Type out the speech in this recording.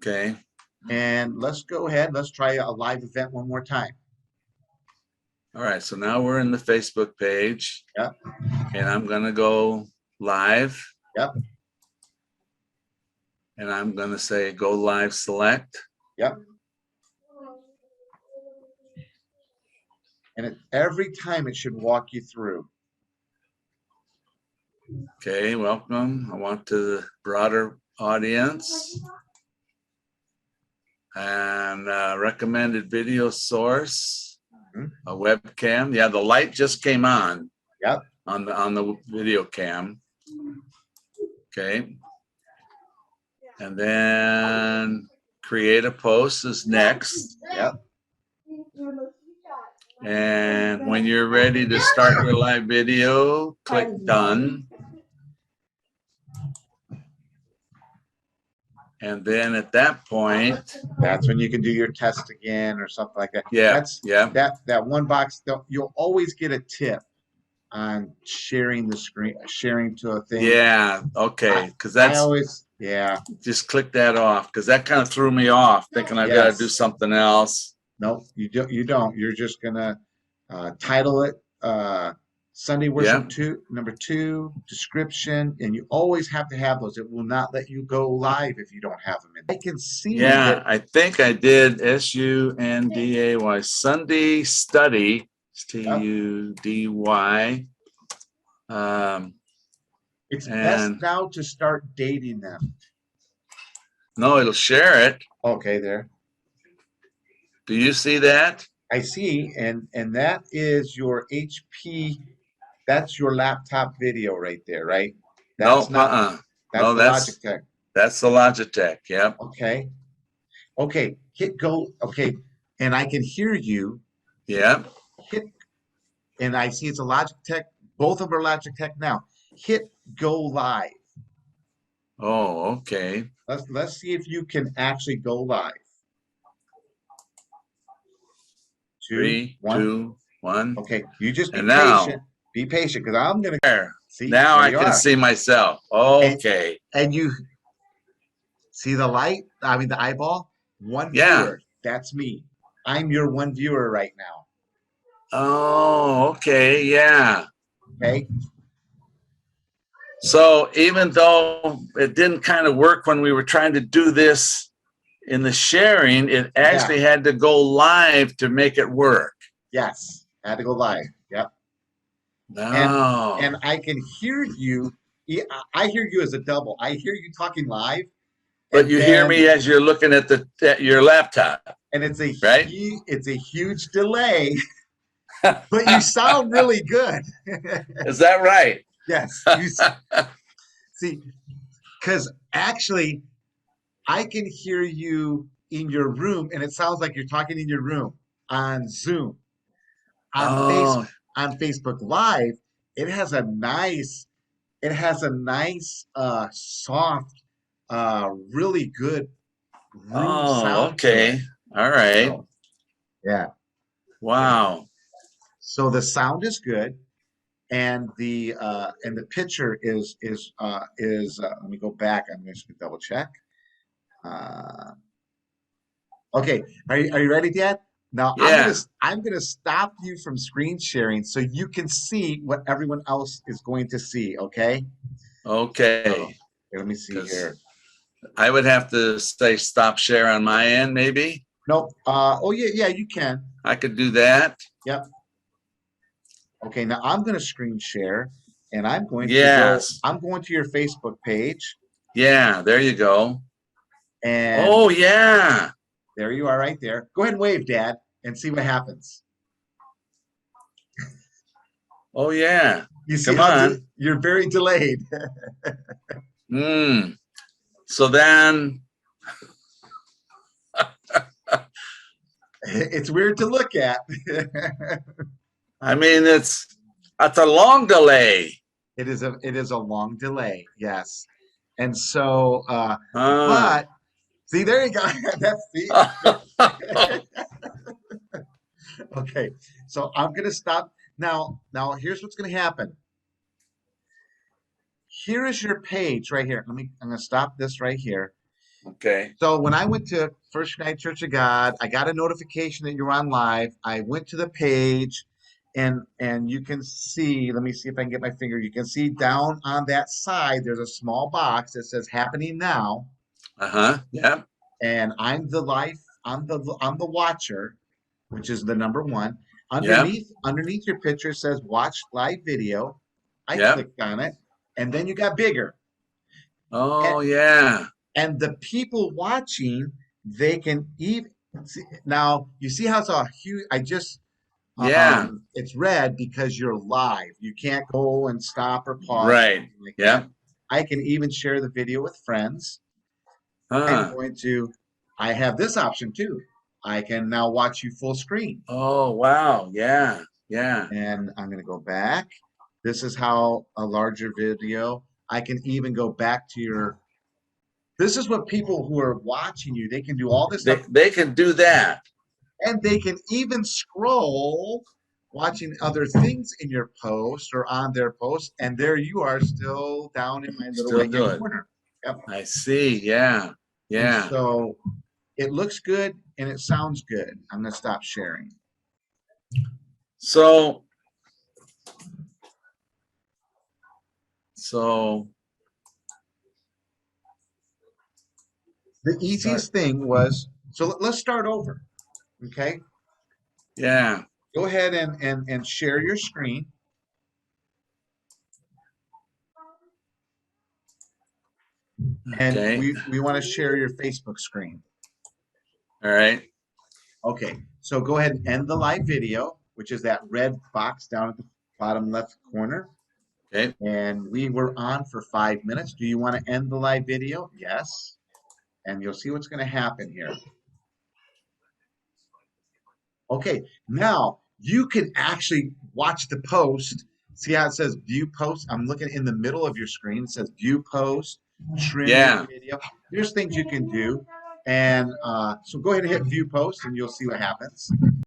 Okay. And let's go ahead. Let's try a live event one more time. All right. So now we're in the Facebook page. Yep. And I'm going to go live. Yep. And I'm going to say go live select. Yep. And every time it should walk you through. Okay, welcome. I want to the broader audience. And recommended video source, a webcam. Yeah, the light just came on. Yep. On the video cam. Okay. And then create a post is next. Yep. And when you're ready to start your live video, click done. And then at that point, that's when you can do your test again or something like that. Yeah. That one box, you'll always get a tip on sharing the screen, sharing to a thing. Yeah. Okay. Because that's always, just click that off, because that kind of threw me off, thinking I've got to do something else. Nope, you don't. You're just gonna title it Sunday Worship number 2, description, and you always have to have those. It will not let you go live if you don't have them in. I can see. Yeah, I think I did SUNDAY, Sunday Study, STUDY. It's best now to start dating them. No, it'll share it. Okay, there. Do you see that? I see, and that is your HP. That's your laptop video right there, right? That's That's the Logitech. That's the Logitech. Yep. Okay. Okay. Hit go. Okay, and I can hear you. Yep. Hit, and I see it's a Logitech. Both of them are Logitech now. Hit go live. Oh, okay. Let's see if you can actually go live. 3, 2, 1. Okay, you just be patient. Be patient, because I'm gonna see. Now I can see myself. Okay. And you see the light? I mean the eyeball? One viewer. That's me. I'm your one viewer right now. Oh, okay, yeah. Okay. So even though it didn't kind of work when we were trying to do this in the sharing, it actually had to go live to make it work. Yes, had to go live. Yep. No. And I can hear you. I hear you as a double. I hear you talking live. But you hear me as you're looking at your laptop. And it's a huge delay. But you sound really good. Is that right? Yes. See, because actually, I can hear you in your room, and it sounds like you're talking in your room on Zoom. On Facebook Live, it has a nice soft, really good room sound. Okay. All right. So, yeah. Wow. So the sound is good, and the picture is let me go back. I'm just gonna double check. Okay, are you ready, Dad? Now I'm gonna stop you from screen sharing so you can see what everyone else is going to see. Okay. Okay. So, let me see here. I would have to say stop share on my end, maybe. Nope. Oh yeah, you can. I could do that. Yep. Okay, now I'm going to screen share, and I'm going to I'm going to your Facebook page. Yeah, there you go. And yeah. There you are right there. Go ahead and wave, Dad, and see what happens. Oh yeah. You see how you're very delayed. So then it's weird to look at. I mean, it's a long delay. It is a long delay, yes. And so, but see, there you go. Okay, so I'm gonna stop now. Now, here's what's gonna happen. Here is your page right here. I'm gonna stop this right here. Okay. So when I went to First United Church of God, I got a notification that you're on live. I went to the page and you can see, let me see if I can get my finger. You can see down on that side, there's a small box that says happening now. Yeah. And I'm the watcher, which is the number one. Yeah. Underneath your picture says watch live video. I Yeah. clicked on it, and then you got bigger. And, Oh, yeah. and the people watching, they can even see, now you see how it's all huge. Yeah. It's red because you're live. You can't go and stop or pause or Right. anything like Yeah. that. I can even share the video with friends. I'm Huh. going to, I have this option too. I can now watch you full screen. Oh, wow. Yeah. Yeah. And I'm going to go back. This is how a larger video. I can even go back to this is what people who are watching you, they can do all this stuff, They can do that. and they can even scroll watching other things in your post or on their post. And there you are still down in my little Still do right-hand it. corner. Yep. I see. Yeah. And Yeah. so it looks good and it sounds good. I'm going to stop sharing. So The easiest thing was, so let's start over. Okay. yeah. Go ahead and share your screen. And Okay. we want to share your Facebook screen. All right. Okay. So go ahead and end the live video, which is that red box down at the bottom left corner. Okay. And we were on for 5 minutes. Do you want to end the live video? Yes. And you'll see what's going to happen here. Okay, now you can actually watch the post. See how it says view post? I'm looking in the middle of your screen. It says view post, trim Yeah. video. There's things you can do. And so go ahead and hit view post and you'll see what happens.